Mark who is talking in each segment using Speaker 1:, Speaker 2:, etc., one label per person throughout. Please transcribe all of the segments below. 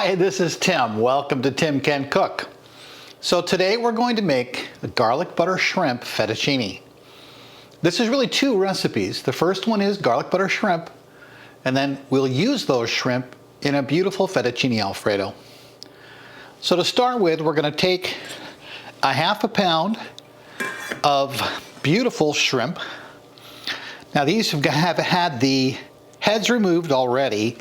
Speaker 1: Hi, this is Tim. Welcome to Tim Can Cook. So today we're going to make the garlic butter shrimp fettuccine. This is really two recipes. The first one is garlic butter shrimp, and then we'll use those shrimp in a beautiful fettuccine Alfredo. So to start with, we're going to take a half a pound of beautiful shrimp. Now these have had the heads removed already.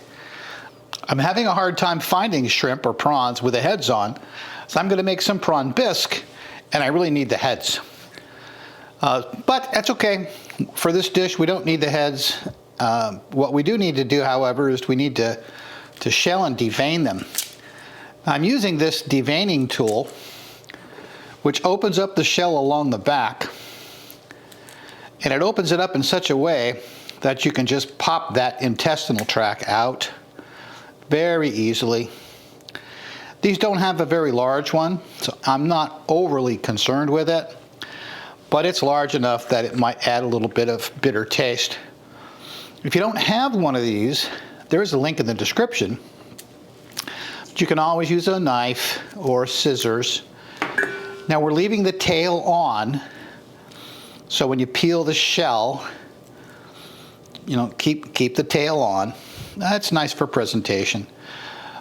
Speaker 1: I'm having a hard time finding shrimp or prawns with the heads on, so I'm going to make some prawn bisque, and I really need the heads. But that's okay. For this dish, we don't need the heads. What we do need to do, however, is we need to shell and devein them. I'm using this deveining tool, which opens up the shell along the back, and it opens it up in such a way that you can just pop that intestinal tract out very easily. These don't have a very large one, so I'm not overly concerned with it, but it's large enough that it might add a little bit of bitter taste. If you don't have one of these, there is a link in the description. But you can always use a knife or scissors. Now we're leaving the tail on, so when you peel the shell, keep the tail on. That's nice for presentation.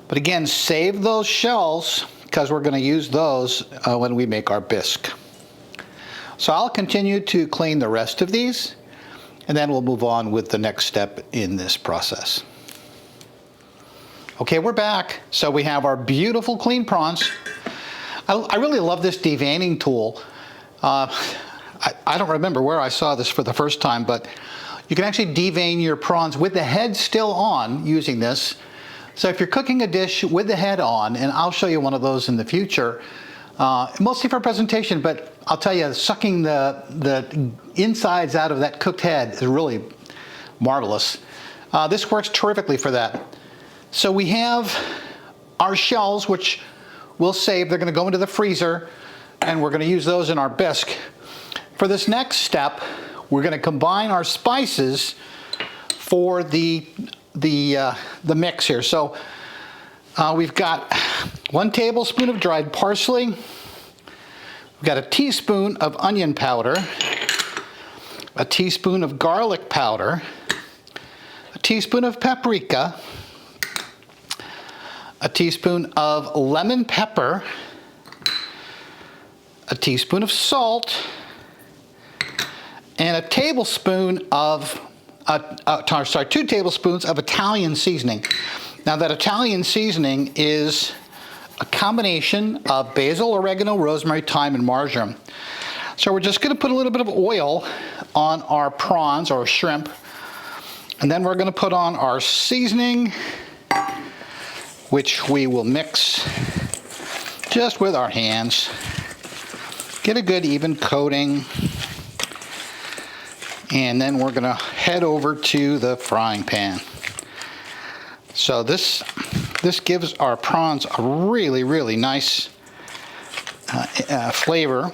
Speaker 1: But again, save those shells because we're going to use those when we make our bisque. So I'll continue to clean the rest of these, and then we'll move on with the next step in this process. Okay, we're back. So we have our beautiful clean prawns. I really love this deveining tool. I don't remember where I saw this for the first time, but you can actually devein your prawns with the head still on using this. So if you're cooking a dish with the head on, and I'll show you one of those in the future, mostly for presentation, but I'll tell you, sucking the insides out of that cooked head is really marvelous. This works terrifically for that. So we have our shells, which we'll save. They're going to go into the freezer, and we're going to use those in our bisque. For this next step, we're going to combine our spices for the mix here. So we've got 1 tablespoon of dried parsley. We've got a teaspoon of onion powder, a teaspoon of garlic powder, a teaspoon of paprika, a teaspoon of lemon pepper, a teaspoon of salt, and a tablespoon of, 2 tablespoons of Italian seasoning. Now that Italian seasoning is a combination of basil, oregano, rosemary, thyme, and marjoram. So we're just going to put a little bit of oil on our prawns or shrimp, and then we're going to put on our seasoning, which we will mix just with our hands. Get a good even coating. And then we're going to head over to the frying pan. So this gives our prawns a really, really nice flavor,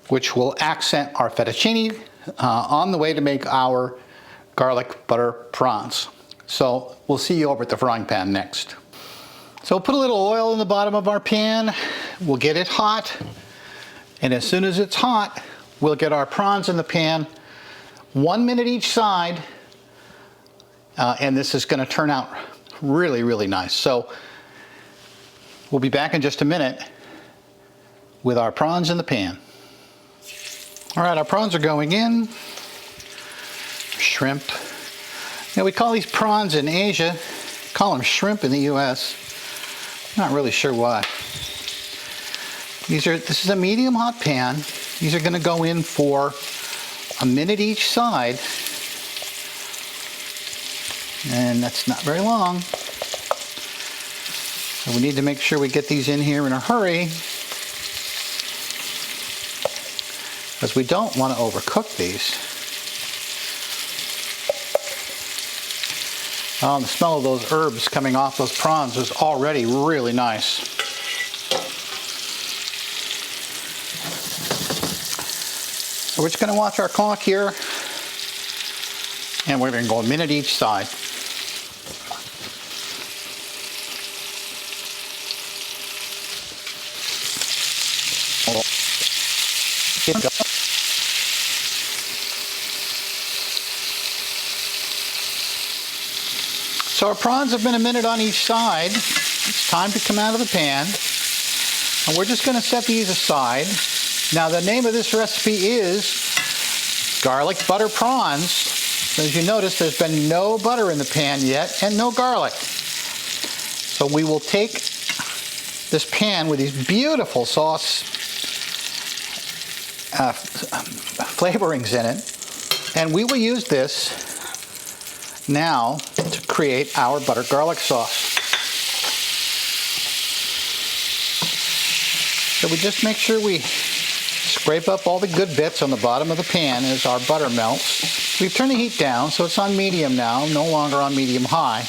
Speaker 1: which will accent our fettuccine on the way to make our garlic butter prawns. So we'll see you over at the frying pan next. So we'll put a little oil in the bottom of our pan. We'll get it hot. And as soon as it's hot, we'll get our prawns in the pan, 1 minute each side, and this is going to turn out really, really nice. So we'll be back in just a minute with our prawns in the pan. All right, our prawns are going in. Shrimp. Now we call these prawns in Asia, call them shrimp in the US. Not really sure why. This is a medium hot pan. These are going to go in for a minute each side, and that's not very long. So we need to make sure we get these in here in a hurry, because we don't want to overcook these. Oh, the smell of those herbs coming off those prawns is already really nice. So we're just going to watch our clock here, and we're going to go a minute each side. So our prawns have been a minute on each side. It's time to come out of the pan. And we're just going to set these aside. Now the name of this recipe is Garlic Butter Prawns. As you notice, there's been no butter in the pan yet and no garlic. So we will take this pan with these beautiful sauce flavorings in it, and we will use this now to create our butter garlic sauce. So we just make sure we scrape up all the good bits on the bottom of the pan as our butter melts. We've turned the heat down, so it's on medium now, no longer on medium-high.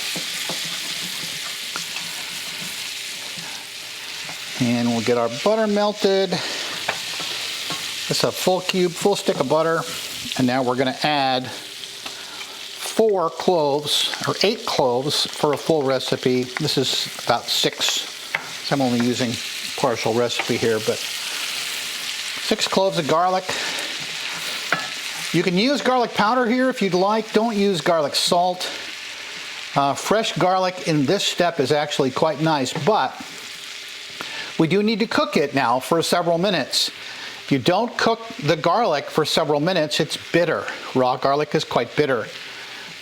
Speaker 1: And we'll get our butter melted. It's a full stick of butter. And now we're going to add 4 cloves, or 8 cloves for a full recipe. This is about 6. So I'm only using partial recipe here, but 6 cloves of garlic. You can use garlic powder here if you'd like. Don't use garlic salt. Fresh garlic in this step is actually quite nice, but we do need to cook it now for several minutes. If you don't cook the garlic for several minutes, it's bitter. Raw garlic is quite bitter.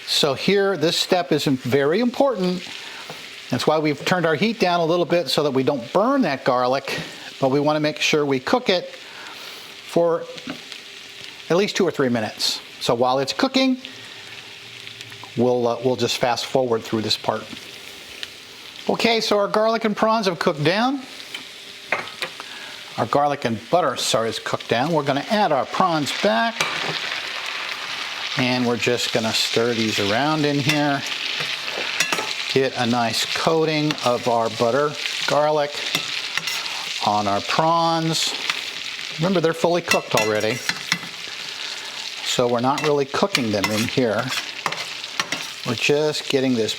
Speaker 1: So here, this step is very important. That's why we've turned our heat down a little bit so that we don't burn that garlic, but we want to make sure we cook it for at least 2 or 3 minutes. So while it's cooking, we'll just fast forward through this part. Okay, so our garlic and prawns have cooked down. Our garlic and butter, is cooked down. We're going to add our prawns back, and we're just going to stir these around in here. Get a nice coating of our butter garlic on our prawns. Remember, they're fully cooked already, so we're not really cooking them in here. We're just getting this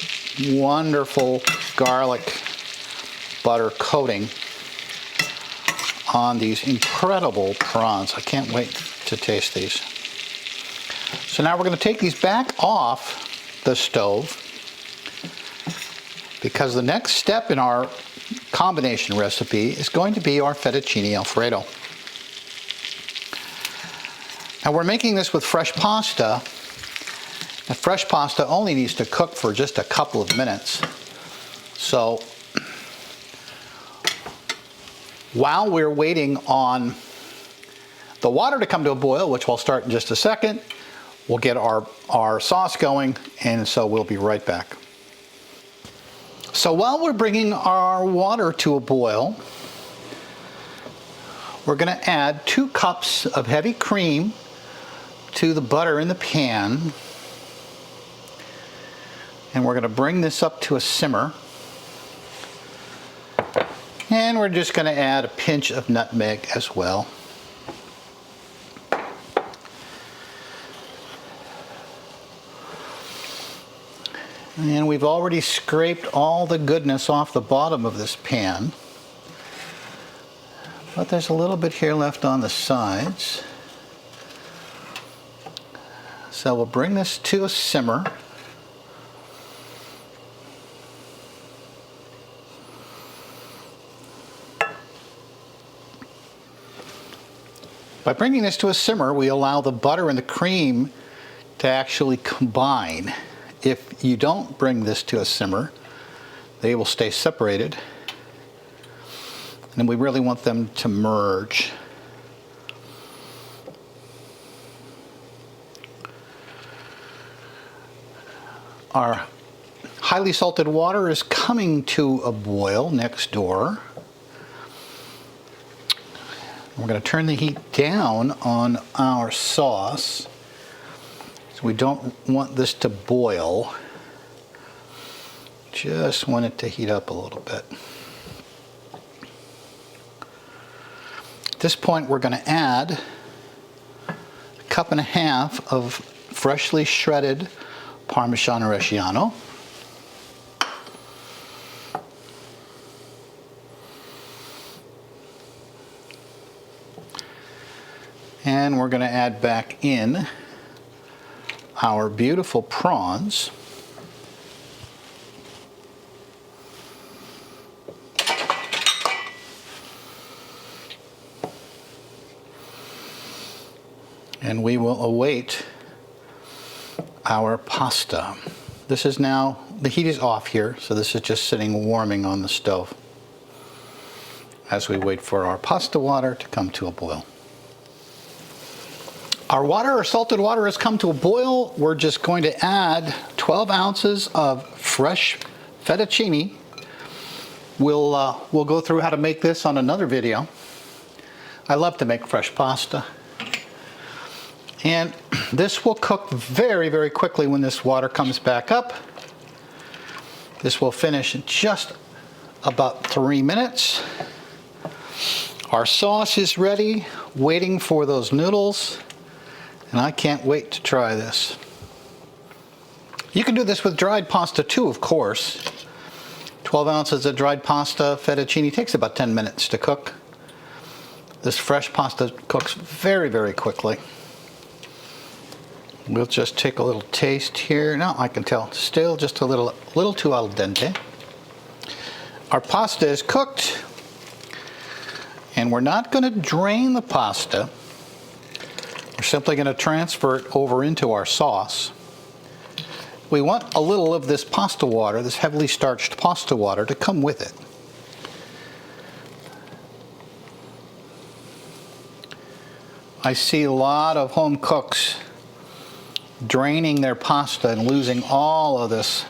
Speaker 1: wonderful garlic butter coating on these incredible prawns. I can't wait to taste these. So now we're going to take these back off the stove, because the next step in our combination recipe is going to be our fettuccine Alfredo. Now we're making this with fresh pasta. And fresh pasta only needs to cook for just a couple of minutes. So while we're waiting on the water to come to a boil, which we'll start in just a second, we'll get our sauce going, and so we'll be right back. So while we're bringing our water to a boil, we're going to add 2 cups of heavy cream to the butter in the pan. And we're going to bring this up to a simmer. And we're just going to add a pinch of nutmeg as well. And we've already scraped all the goodness off the bottom of this pan. But there's a little bit here left on the sides. So we'll bring this to a simmer. By bringing this to a simmer, we allow the butter and the cream to actually combine. If you don't bring this to a simmer, they will stay separated, and we really want them to merge. Our highly salted water is coming to a boil next door. We're going to turn the heat down on our sauce. So we don't want this to boil. Just want it to heat up a little bit. At this point, we're going to add 1.5 cups of freshly shredded parmesan-romano. And we're going to add back in our beautiful prawns. And we will await our pasta. This is now, the heat is off here, so this is just sitting warming on the stove as we wait for our pasta water to come to a boil. Our water, our salted water, has come to a boil. We're just going to add 12 ounces of fresh fettuccine. We'll go through how to make this on another video. I love to make fresh pasta. And this will cook very, very quickly when this water comes back up. This will finish in just about 3 minutes. Our sauce is ready, waiting for those noodles, and I can't wait to try this. You can do this with dried pasta too, of course. 12 ounces of dried pasta fettuccine takes about 10 minutes to cook. This fresh pasta cooks very, very quickly. We'll just take a little taste here. Now I can tell, still just a little too al dente. Our pasta is cooked, and we're not going to drain the pasta. We're simply going to transfer it over into our sauce. We want a little of this pasta water, this heavily starched pasta water, to come with it. I see a lot of home cooks draining their pasta and losing all of this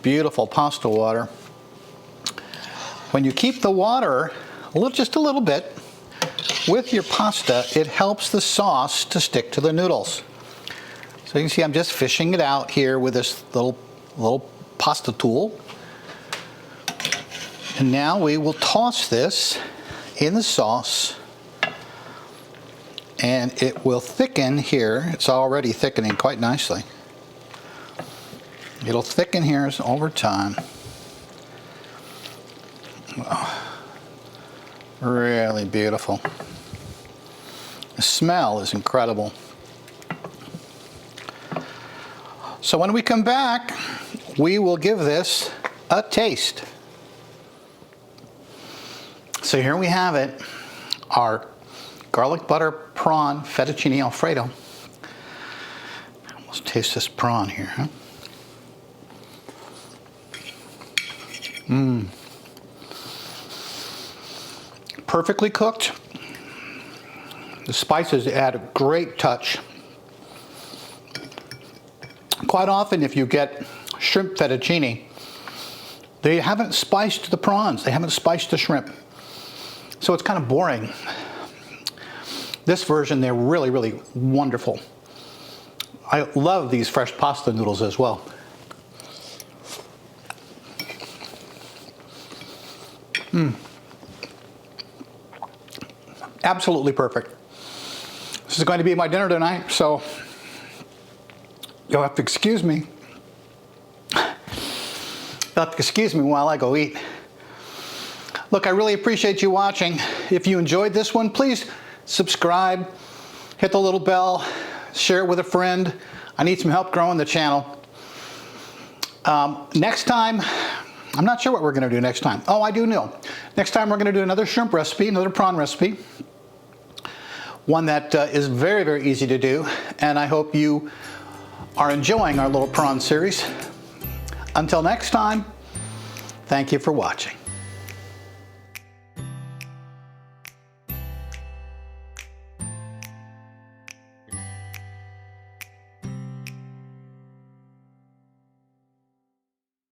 Speaker 1: beautiful pasta water. When you keep the water just a little bit with your pasta, it helps the sauce to stick to the noodles. So you can see I'm just fishing it out here with this little pasta tool. And now we will toss this in the sauce, and it will thicken here. It's already thickening quite nicely. It'll thicken here over time. Oh, really beautiful. The smell is incredible. So when we come back, we will give this a taste. So here we have it, our garlic butter prawn fettuccine Alfredo. Let's taste this prawn here, huh? Perfectly cooked. The spices add a great touch. Quite often if you get shrimp fettuccine, they haven't spiced the prawns, they haven't spiced the shrimp. So it's kind of boring. This version, they're really, really wonderful. I love these fresh pasta noodles as well. Absolutely perfect. This is going to be my dinner tonight, so you'll have to excuse me. You'll have to excuse me while I go eat. Look, I really appreciate you watching. If you enjoyed this one, please subscribe, hit the little bell, share it with a friend. I need some help growing the channel. Next time, I'm not sure what we're going to do next time. Oh, I do know. Next time we're going to do another shrimp recipe, another prawn recipe. One that is very, very easy to do. And I hope you are enjoying our little prawn series. Until next time, thank you for watching.